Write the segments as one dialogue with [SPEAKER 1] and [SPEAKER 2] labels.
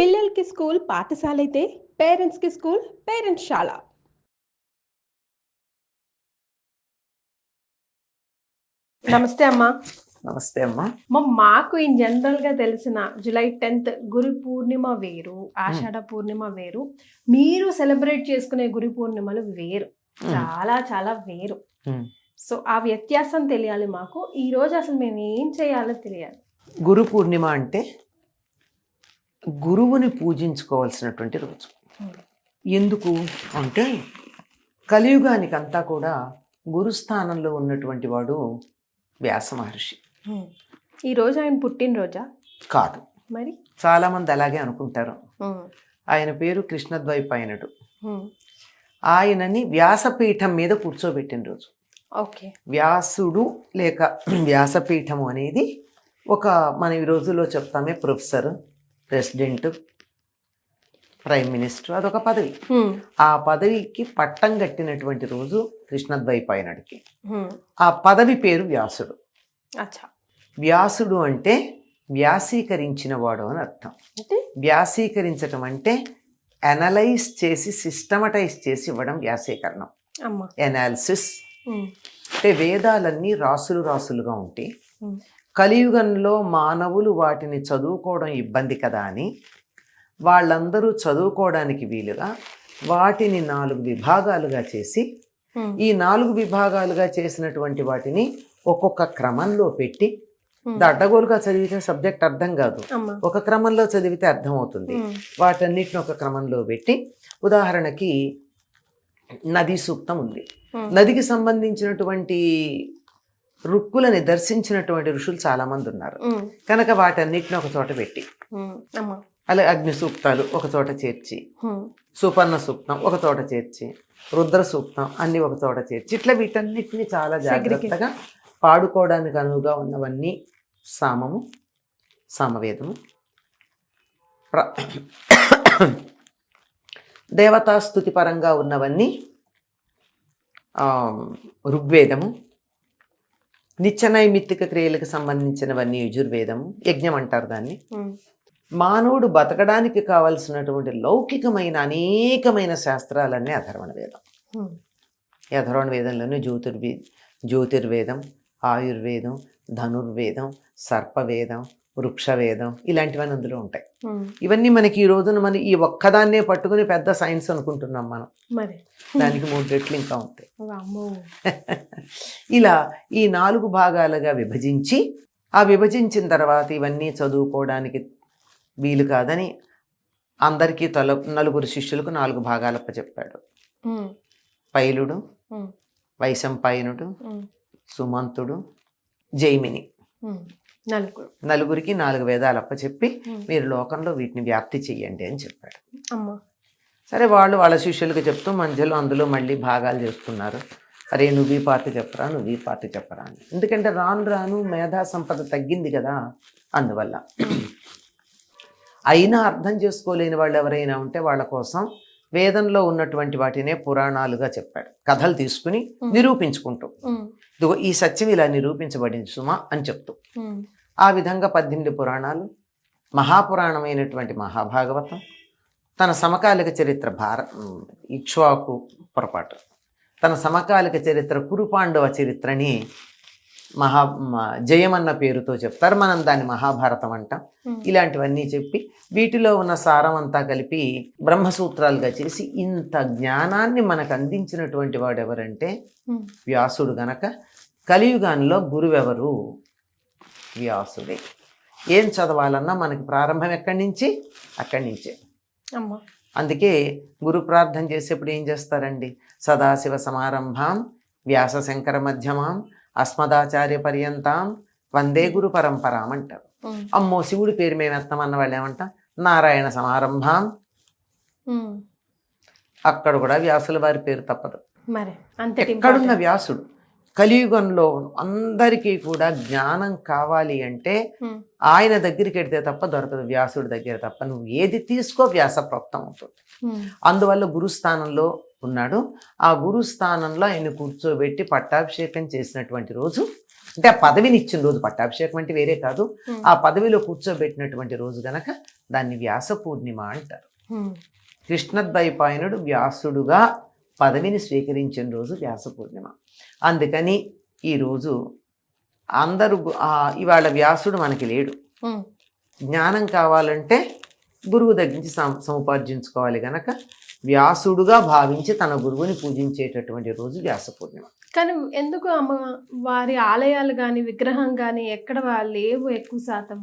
[SPEAKER 1] పిల్లలకి స్కూల్ పాఠశాల అయితే పేరెంట్స్కి స్కూల్ పేరెంట్స్శాల. నమస్తే అమ్మా.
[SPEAKER 2] నమస్తే అమ్మా.
[SPEAKER 1] మాకు ఇన్ జనరల్గా తెలిసిన జూలై 10th గురు పూర్ణిమ వేరు, ఆషాఢ పూర్ణిమ వేరు. మీరు సెలబ్రేట్ చేసుకునే గురు పూర్ణిమలు వేరు, చాలా చాలా వేరు. సో ఆ వ్యత్యాసం తెలియాలి మాకు. ఈ రోజు అసలు మేము ఏం చేయాలో తెలియాలి.
[SPEAKER 2] గురు పూర్ణిమ అంటే గురువుని పూజించుకోవాల్సినటువంటి రోజు. ఎందుకు అంటే కలియుగానికి అంతా కూడా గురుస్థానంలో ఉన్నటువంటి వాడు వ్యాస మహర్షి.
[SPEAKER 1] ఈ రోజు ఆయన పుట్టినరోజా?
[SPEAKER 2] కాదు,
[SPEAKER 1] మరి
[SPEAKER 2] చాలా మంది అలాగే అనుకుంటారు. ఆయన పేరు కృష్ణద్వైపాయనుడు. ఆయనని వ్యాసపీఠం మీద కూర్చోబెట్టిన రోజు.
[SPEAKER 1] ఓకే.
[SPEAKER 2] వ్యాసుడు లేక వ్యాసపీఠము అనేది ఒక మన ఈ రోజుల్లో చెప్తామే ప్రొఫెసర్, ప్రెసిడెంట్, ప్రైమ్ మినిస్టర్, అదొక పదవి. ఆ పదవికి పట్టం కట్టినటువంటి రోజు కృష్ణద్వైపాయనుడికి. ఆ పదవి పేరు వ్యాసుడు. వ్యాసుడు అంటే వ్యాసీకరించిన వాడు అని అర్థం. వ్యాసీకరించటం అంటే అనలైజ్ చేసి సిస్టమటైజ్ చేసి ఇవ్వడం వ్యాసీకరణం. ఎనాలిసిస్ అంటే వేదాలన్నీ రాసులు రాసులుగా ఉంటే కలియుగంలో మానవులు వాటిని చదువుకోవడం ఇబ్బంది కదా అని వాళ్ళందరూ చదువుకోవడానికి వీలుగా వాటిని 4 విభాగాలుగా చేసి, ఈ 4 విభాగాలుగా చేసినటువంటి వాటిని ఒక్కొక్క క్రమంలో పెట్టి, అడ్డగోలుగా చదివితే సబ్జెక్ట్ అర్థం కాదు, ఒక క్రమంలో చదివితే అర్థం అవుతుంది. వాటన్నిటిని ఒక క్రమంలో పెట్టి, ఉదాహరణకి నదీ సూక్తం ఉంది. నదికి సంబంధించినటువంటి రుక్కులని దర్శించినటువంటి ఋషులు చాలా మంది ఉన్నారు కనుక వాటన్నిటిని ఒక చోట పెట్టి, అలా అగ్ని సూక్తాలు ఒక చోట చేర్చి, సుపర్ణ సూక్తం ఒక చోట చేర్చి, రుద్ర సూక్తం అన్ని ఒక చోట చేర్చి, ఇట్లా వీటన్నిటిని చాలా జాగ్రత్తగా పాడుకోవడానికి అనువుగా ఉన్నవన్నీ సామము, సామవేదము, దేవతాస్తుతి పరంగా ఉన్నవన్నీ ఋగ్వేదము, నిత్య నైమిత్తిక క్రియలకు సంబంధించినవన్నీ యజుర్వేదము, యజ్ఞం అంటారు దాన్ని. మానవుడు బతకడానికి కావలసినటువంటి లౌకికమైన అనేకమైన శాస్త్రాలన్నీ అథర్వణ వేదం. ఈ అథర్వణ వేదంలోనే జ్యోతిర్వేదం, ఆయుర్వేదం, ధనుర్వేదం, సర్పవేదం, వృక్షవేదం ఇలాంటివన్నీ అందులో ఉంటాయి. ఇవన్నీ మనకి ఈ రోజున మనం ఈ ఒక్కదాన్నే పట్టుకుని పెద్ద సైన్స్ అనుకుంటున్నాం మనం. దానికి 3 రెట్లు ఇంకా ఉంటాయి. ఇలా ఈ 4 భాగాలుగా విభజించి, ఆ విభజించిన తర్వాత ఇవన్నీ చదువుకోవడానికి వీలు కాదని అందరికీ 4 శిష్యులకు 4 భాగాలప్ప చెప్పాడు. పైలుడు, వైశంపాయనుడు, సుమంతుడు, జైమిని, నలుగురికి 4 వేదాలప్ప చెప్పి మీరు లోకంలో వీటిని వ్యాప్తి చెయ్యండి అని చెప్పాడు. సరే, వాళ్ళు వాళ్ళ శిష్యులకు చెప్తూ మధ్యలో అందులో మళ్ళీ భాగాలు చేస్తున్నారు. అరే నువ్వు ఈ పార్టీ చెప్పరా, నువ్వు ఈ పార్టీ చెప్పరా అని. ఎందుకంటే రాను రాను మేధా సంపద తగ్గింది కదా, అందువల్ల. అయినా అర్థం చేసుకోలేని వాళ్ళు ఎవరైనా ఉంటే వాళ్ళ కోసం వేదంలో ఉన్నటువంటి వాటినే పురాణాలుగా చెప్పాడు. కథలు తీసుకుని నిరూపించుకుంటూ, ఇదిగో ఈ సత్యం ఇలా నిరూపించబడింది సుమా అని చెప్తూ, ఆ విధంగా 18 పురాణాలు, మహాపురాణమైనటువంటి మహాభాగవతం, తన సమకాలిక చరిత్ర ఇక్ష్వాకు పొరపాటు, తన సమకాలిక చరిత్ర కురుపాండవ చరిత్రని జయమన్న పేరుతో చెప్తారు. మనం దాన్ని మహాభారతం అంటాం. ఇలాంటివన్నీ చెప్పి వీటిలో ఉన్న సారం అంతా కలిపి బ్రహ్మసూత్రాలుగా చేసి ఇంత జ్ఞానాన్ని మనకు అందించినటువంటి వాడు ఎవరంటే వ్యాసుడు. గనక కలియుగాల్లో గురువెవరు? వ్యాసుడే. ఏం చదవాలన్నా మనకి ప్రారంభం ఎక్కడి నుంచి? అక్కడి నుంచే. అందుకే గురు ప్రార్థన చేసేప్పుడు ఏం చేస్తారండి? సదాశివ సమారంభాం వ్యాస శంకర మధ్యమాం అస్మదాచార్య పర్యంతాం వందే గురు పరంపరాం అంటారు. అమ్మో శివుడి పేరు మేము ఎత్తామన్న వాళ్ళు ఏమంటాం? నారాయణ సమారంభాం. అక్కడ కూడా వ్యాసుల వారి పేరు తప్పదు. ఎక్కడున్న వ్యాసుడు. కలియుగంలో అందరికీ కూడా జ్ఞానం కావాలి అంటే ఆయన దగ్గరికి వెడితే తప్ప దొరకదు, వ్యాసుడి దగ్గర తప్ప. నువ్వు ఏది తీసుకో వ్యాస ప్రోక్తం అవుతుంది. అందువల్ల గురుస్థానంలో ఉన్నాడు. ఆ గురుస్థానంలో ఆయన కూర్చోబెట్టి పట్టాభిషేకం చేసినటువంటి రోజు, అంటే ఆ పదవిని ఇచ్చిన రోజు. పట్టాభిషేకం అంటే వేరే కాదు, ఆ పదవిలో కూర్చోబెట్టినటువంటి రోజు గనక దాన్ని వ్యాస పూర్ణిమ అంటారు. కృష్ణద్వైపాయనుడు వ్యాసుడుగా పదవిని స్వీకరించిన రోజు వ్యాస పూర్ణిమ. అందుకని ఈరోజు అందరూ ఇవాళ వ్యాసుడు మనకి లేడు. జ్ఞానం కావాలంటే గురువు దగ్గర నుంచి సముపార్జించుకోవాలి గనక వ్యాసుడుగా భావించి తన గురువుని పూజించేటటువంటి రోజు వ్యాస పూర్ణిమ.
[SPEAKER 1] కానీ ఎందుకు అమ్మ వారి ఆలయాలు కానీ విగ్రహం కానీ ఎక్కడ లేవు ఎక్కువ శాతం?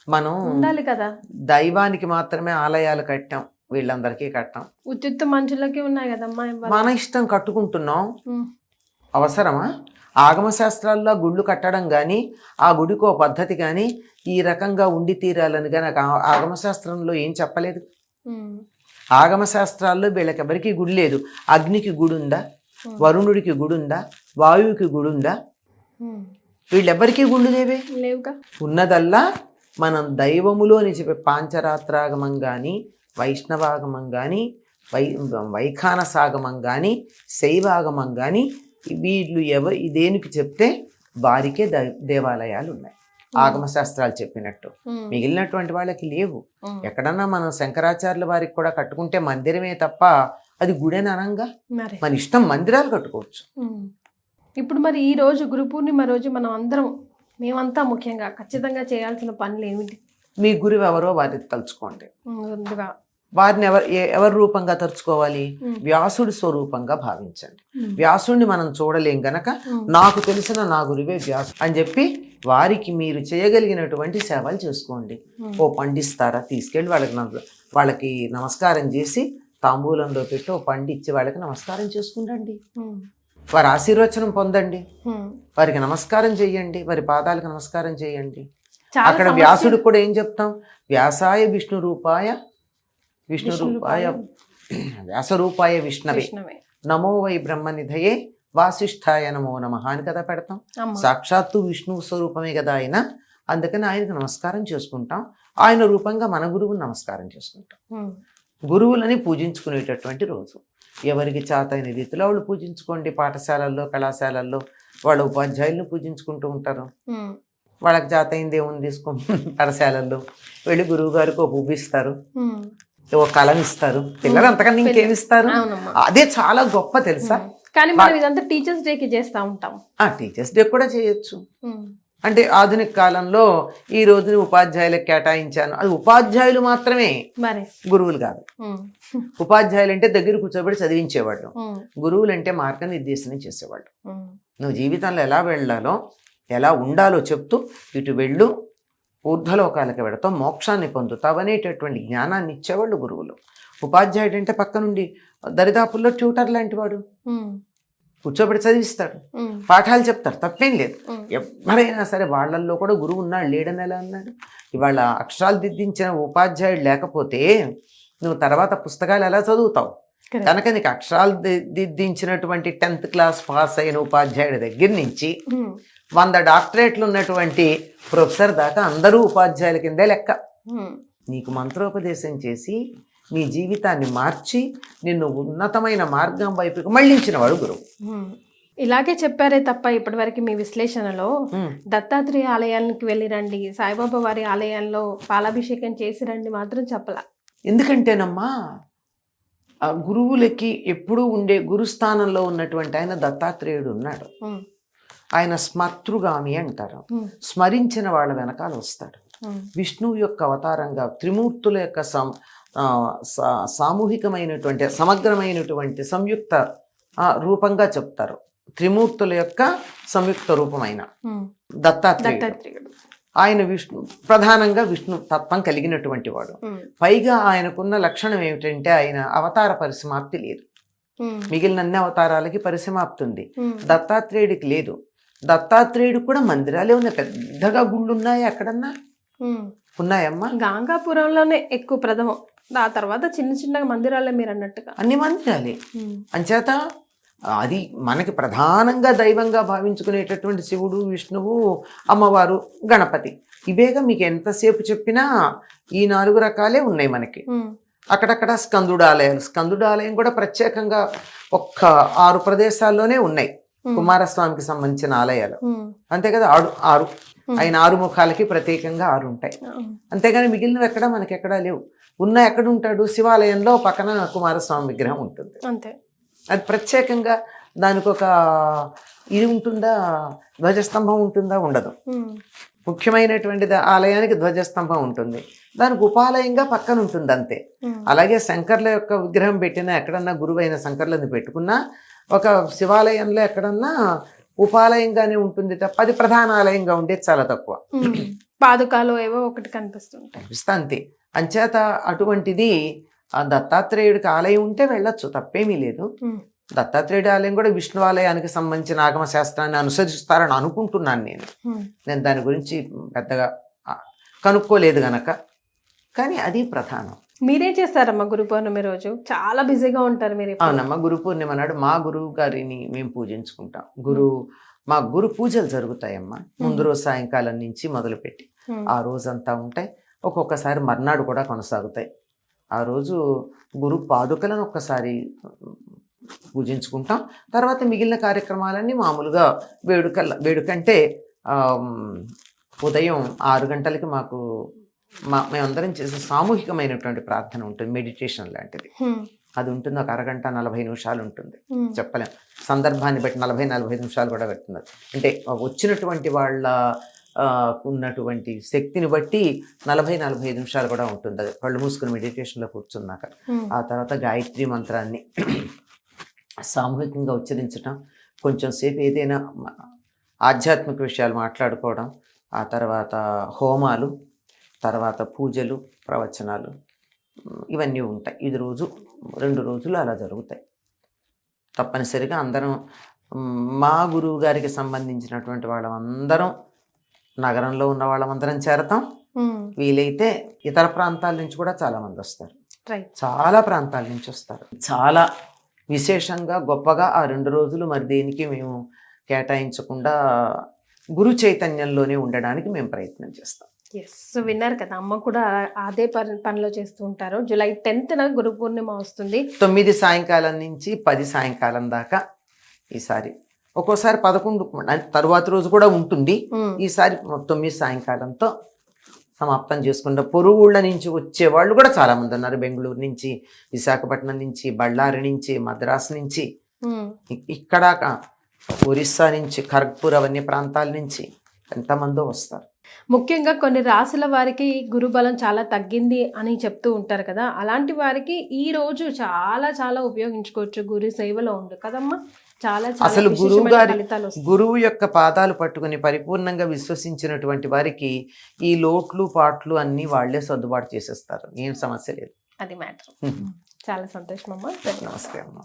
[SPEAKER 2] మనం
[SPEAKER 1] ఉండాలి కదా,
[SPEAKER 2] దైవానికి మాత్రమే ఆలయాలు కట్టాం, వీళ్ళందరికీ కట్టాం.
[SPEAKER 1] ఉచిత మనుషులకి ఉన్నాయి కదమ్మా.
[SPEAKER 2] మన ఇష్టం కట్టుకుంటున్నాం, అవసరమా? ఆగమ శాస్త్రాల్లో గుళ్ళు కట్టడం కానీ ఆ గుడికి ఓ పద్ధతి కానీ ఈ రకంగా ఉండి తీరాలని కానీ ఆగమ శాస్త్రంలో ఏం చెప్పలేదు. ఆగమ శాస్త్రాల్లో వీళ్ళకి ఎవరికి గుడి లేదు. అగ్నికి గుడి ఉందా? వరుణుడికి గుడి ఉందా? వాయువుకి గుడి ఉందా? వీళ్ళెవ్వరికీ గుళ్ళు లేవుగా. ఉన్నదల్లా మనం దైవములో అని చెప్పే పాంచరాత్రాగమం కానీ వైష్ణవాగమం కానీ వైఖానసాగమం కానీ శైవాగమం కానీ వీళ్ళు దేనికి చెప్తే వారికే దేవాలయాలు ఉన్నాయి, ఆగమ శాస్త్రాలు చెప్పినట్టు. మిగిలినటువంటి వాళ్ళకి లేవు. ఎక్కడన్నా మనం శంకరాచార్యుల వారికి కూడా కట్టుకుంటే మందిరమే తప్ప అది గుడేని అనంగా మన ఇష్టం, మందిరాలు కట్టుకోవచ్చు.
[SPEAKER 1] ఇప్పుడు మరి ఈ రోజు గురు పూర్ణిమ రోజు మనం అందరం, మేమంతా ముఖ్యంగా ఖచ్చితంగా చేయాల్సిన పనులు ఏమిటి?
[SPEAKER 2] మీ గురువు ఎవరో వారిని తలుచుకోండి. వారిని ఎవరి రూపంగా తలుచుకోవాలి? వ్యాసుడి స్వరూపంగా భావించండి. వ్యాసుడిని మనం చూడలేం గనక నాకు తెలిసిన నా గురువే వ్యాసు అని చెప్పి వారికి మీరు చేయగలిగినటువంటి సేవలు చేసుకోండి. ఓ పండిస్తారా, తీసుకెళ్ళి వాళ్ళకి నమస్కారం చేసి తాంబూలంలో పెట్టి ఓ పండు ఇచ్చి వాళ్ళకి నమస్కారం చేసుకుంటండి. వారి ఆశీర్వచనం పొందండి, వారికి నమస్కారం చెయ్యండి, వారి పాదాలకు నమస్కారం చేయండి. అక్కడ వ్యాసుడికి కూడా ఏం చెప్తాం? వ్యాసాయ విష్ణు రూపాయ వ్యాసరూపాయ విష్ణవే నమో వై బ్రహ్మనిధయే వాసిష్ఠాయ నమో నమః అని కదా పెడతాం. సాక్షాత్తు విష్ణువు స్వరూపమే కదా ఆయన. అందుకని ఆయనకు నమస్కారం చేసుకుంటాం. ఆయన రూపంగా మన గురువుని నమస్కారం చేసుకుంటాం. గురువులని పూజించుకునేటటువంటి రోజు. ఎవరికి చేతైన రీతిలో వాళ్ళు పూజించుకోండి. పాఠశాలల్లో, కళాశాలల్లో వాళ్ళ ఉపాధ్యాయులను పూజించుకుంటూ ఉంటారు. వాళ్ళకి చేతైంది ఏముంది తీసుకో, పాఠశాలల్లో వెళ్ళి గురువు గారికి ఒక పువ్వు ఇస్తారు, ఓ కలం ఇస్తారు. పిల్లలు అంతకన్నా ఇంకేమిస్తారు? అదే చాలా గొప్ప, తెలుసా?
[SPEAKER 1] కానీ మనం ఇదంతా టీచర్స్ డేకి చేస్తూ ఉంటాం.
[SPEAKER 2] టీచర్స్ డే కూడా చేయొచ్చు. అంటే ఆధునిక కాలంలో ఈ రోజుని ఉపాధ్యాయులకు కేటాయించాను, అది ఉపాధ్యాయులు మాత్రమే, గురువులు కాదు. ఉపాధ్యాయులు అంటే దగ్గర కూర్చోబెట్టి చదివించేవాళ్ళు, గురువులు అంటే మార్గనిర్దేశనం చేసేవాళ్ళు. నువ్వు జీవితంలో ఎలా వెళ్ళాలో, ఎలా ఉండాలో చెప్తూ ఇటు వెళ్ళు, ఊర్ధ్వలోకాలకు వెళతావు, మోక్షాన్ని పొందుతావు అనేటటువంటి జ్ఞానాన్ని ఇచ్చేవాళ్ళు గురువులు. ఉపాధ్యాయుడు అంటే పక్క నుండి దరిదాపుల్లో ట్యూటర్ లాంటి వాడు, కూర్చోబెట్టి చదివిస్తాడు, పాఠాలు చెప్తారు, తప్పేం లేదు. ఎవరైనా సరే వాళ్ళల్లో కూడా గురువు ఉన్నాడు, లేడని ఎలా అన్నాడు? ఇవాళ అక్షరాలు దిద్దించిన ఉపాధ్యాయుడు లేకపోతే నువ్వు తర్వాత పుస్తకాలు ఎలా చదువుతావు? కనుక నీకు అక్షరాలు దిద్దించినటువంటి 10th క్లాస్ పాస్ అయిన ఉపాధ్యాయుడి దగ్గర నుంచి 100 డాక్టరేట్లు ఉన్నటువంటి ప్రొఫెసర్ దాకా అందరూ ఉపాధ్యాయుల కిందే లెక్క. నీకు మంత్రోపదేశం చేసి నీ జీవితాన్ని మార్చి నిన్ను ఉన్నతమైన మార్గం వైపుకు మళ్ళించిన వాడు గురువు.
[SPEAKER 1] ఇలాగే చెప్పారే తప్ప ఇప్పటివరకు మీ విశ్లేషణలో దత్తాత్రేయ ఆలయానికి వెళ్ళి రండి, సాయిబాబా వారి ఆలయాల్లో పాలాభిషేకం చేసి రండి మాత్రం చెప్పలా.
[SPEAKER 2] ఎందుకంటేనమ్మా ఆ గురువులకి ఎప్పుడూ ఉండే గురుస్థానంలో ఉన్నటువంటి ఆయన దత్తాత్రేయుడు ఉన్నాడు. ఆయన స్మర్తృగామి అంటారు. స్మరించిన వాళ్ళ వెనకాల వస్తాడు. విష్ణువు యొక్క అవతారంగా త్రిమూర్తుల యొక్క సామూహికమైనటువంటి సమగ్రమైనటువంటి సంయుక్త రూపంగా చెప్తారు. త్రిమూర్తుల యొక్క సంయుక్త రూపమైన దత్తాత్రేయుడు. ఆయన ప్రధానంగా విష్ణు తత్వం కలిగినటువంటి వాడు. పైగా ఆయనకున్న లక్షణం ఏమిటంటే ఆయన అవతార పరిసమాప్తి లేదు. మిగిలిన అన్ని అవతారాలకి పరిసమాప్తి ఉంది, దత్తాత్రేయుడికి లేదు. దత్తాత్రేయుడు కూడా మందిరాలే ఉన్నాయి, పెద్దగా గుళ్ళు ఉన్నాయి. ఎక్కడన్నా ఉన్నాయమ్మా?
[SPEAKER 1] గాంగాపురంలోనే ఎక్కువ ప్రథమం, ఆ తర్వాత చిన్న చిన్న మందిరాలే మీరు అన్నట్టుగా
[SPEAKER 2] అన్ని మందిరాలే. అంచేత అది మనకి ప్రధానంగా దైవంగా భావించుకునేటటువంటి శివుడు, విష్ణువు, అమ్మవారు, గణపతి, ఇవేగా మీకు ఎంతసేపు చెప్పినా ఈ 4 రకాలే ఉన్నాయి మనకి. అక్కడక్కడ స్కందుడాలయాలు, స్కందుడాలయం కూడా ప్రత్యేకంగా ఒక్క 6 ప్రదేశాల్లోనే ఉన్నాయి కుమారస్వామికి సంబంధించిన ఆలయాలు, అంతే కదా. 6 ఆయన 6 ముఖాలకి ప్రత్యేకంగా 6 ఉంటాయి. అంతేగాని మిగిలినవి ఎక్కడ మనకి ఎక్కడా లేవు. ఉన్న ఎక్కడ ఉంటాడు, శివాలయంలో పక్కన కుమారస్వామి విగ్రహం ఉంటుంది.
[SPEAKER 1] అంతే.
[SPEAKER 2] అది ప్రత్యేకంగా దానికి ఒక ఇది ఉంటుందా, ధ్వజస్తంభం ఉంటుందా? ఉండదు. ముఖ్యమైనటువంటి ఆలయానికి ధ్వజస్తంభం ఉంటుంది, దానికి ఉపాలయంగా పక్కన ఉంటుంది అంతే. అలాగే శంకర్ల యొక్క విగ్రహం పెట్టినా, ఎక్కడన్నా గురువైన శంకర్లని పెట్టుకున్నా ఒక శివాలయంలో ఎక్కడన్నా ఉపాలయంగానే ఉంటుంది తప్ప అది ప్రధాన ఆలయంగా ఉండేది చాలా తక్కువ.
[SPEAKER 1] పాదుకాలు ఏవో ఒకటి కనిపిస్తుంటాయి,
[SPEAKER 2] అంతే. అంచేత అటువంటిది ఆ దత్తాత్రేయుడికి ఆలయం ఉంటే వెళ్ళొచ్చు, తప్పేమీ లేదు. దత్తాత్రేయుడి ఆలయం కూడా విష్ణు ఆలయానికి సంబంధించిన ఆగమ శాస్త్రాన్ని అనుసరిస్తారని అనుకుంటున్నాను నేను దాని గురించి పెద్దగా కనుక్కోలేదు గనక. కానీ అది ప్రధానం.
[SPEAKER 1] మీరేం చేస్తారమ్మా గురు పౌర్ణమి రోజు? చాలా బిజీగా ఉంటారు మీరు.
[SPEAKER 2] అవునమ్మా, గురు పూర్ణిమ నాడు మా గురువు గారిని మేము పూజించుకుంటాం. మా గురు పూజలు జరుగుతాయమ్మా. ముందు రోజు సాయంకాలం నుంచి మొదలుపెట్టి ఆ రోజంతా ఉంటాయి. ఒక్కొక్కసారి మర్నాడు కూడా కొనసాగుతాయి. ఆ రోజు గురు పాదుకలను ఒక్కసారి పూజించుకుంటాం. తర్వాత మిగిలిన కార్యక్రమాలన్నీ మామూలుగా వేడుకంటే ఉదయం 6 గంటలకి మాకు మేమందరం చేసే సామూహికమైనటువంటి ప్రార్థన ఉంటుంది, మెడిటేషన్ లాంటిది. అది ఉంటుంది, ఒక అరగంట 40 నిమిషాలు ఉంటుంది. చెప్పలేం, సందర్భాన్ని బట్టి 40-45 నిమిషాలు కూడా పెడుతున్నారు. అంటే వచ్చినటువంటి వాళ్ళ ఉన్నటువంటి శక్తిని బట్టి 40-45 నిమిషాలు కూడా ఉంటుంది. అది కళ్ళు మూసుకుని మెడిటేషన్లో కూర్చున్నాక ఆ తర్వాత గాయత్రి మంత్రాన్ని సామూహికంగా ఉచ్చరించడం, కొంచెం సేపు ఏదైనా ఆధ్యాత్మిక విషయాలు మాట్లాడుకోవడం, ఆ తర్వాత హోమాలు, తర్వాత పూజలు, ప్రవచనాలు, ఇవన్నీ ఉంటాయి. ఇది 2 రోజులు అలా జరుగుతాయి. తప్పనిసరిగా అందరం మా గురువు గారికి సంబంధించినటువంటి వాళ్ళమందరం నగరంలో ఉన్న వాళ్ళమందరం చేరతాం. వీలైతే ఇతర ప్రాంతాల నుంచి కూడా చాలా మంది వస్తారు, చాలా ప్రాంతాల నుంచి వస్తారు. చాలా విశేషంగా గొప్పగా ఆ 2 రోజులు మరి దేనికి మేము కేటాయించకుండా గురు చైతన్యంలోనే ఉండడానికి మేము ప్రయత్నం చేస్తాం.
[SPEAKER 1] సో విన్నారు కదా, అమ్మ కూడా అదే పనిలో చేస్తూ ఉంటారు. జూలై 10న గురు పూర్ణిమ వస్తుంది.
[SPEAKER 2] 9 సాయంకాలం నుంచి 10 సాయంకాలం దాకా. ఈసారి ఒక్కోసారి 11 తరువాత రోజు కూడా ఉంటుంది. ఈసారి 9 సాయంకాలంతో సమాప్తం చేసుకుంటాం. పొరుగుళ్ళ నుంచి వచ్చే వాళ్ళు కూడా చాలా మంది ఉన్నారు. బెంగళూరు నుంచి, విశాఖపట్నం నుంచి, బళ్ళారి నుంచి, మద్రాసు నుంచి, ఇక్కడ ఒరిస్సా నుంచి, ఖర్గ్పూర్, అవన్నీ ప్రాంతాల నుంచి ఎంతమందో వస్తారు.
[SPEAKER 1] ముఖ్యంగా కొన్ని రాశుల వారికి గురుబలం చాలా తగ్గింది అని చెప్తూ ఉంటారు కదా, అలాంటి వారికి ఈ రోజు చాలా చాలా ఉపయోగించుకోవచ్చు. గురు సేవలో ఉంది కదమ్మా, చాలా
[SPEAKER 2] అసలు గురువు యొక్క పాదాలు పట్టుకుని పరిపూర్ణంగా విశ్వసించినటువంటి వారికి ఈ లోట్లు పాట్లు అన్ని వాళ్లే సర్దుబాటు చేసేస్తారు, ఏం సమస్య లేదు.
[SPEAKER 1] అది మ్యాటర్. చాలా సంతోషం అమ్మా.
[SPEAKER 2] నమస్తే అమ్మా.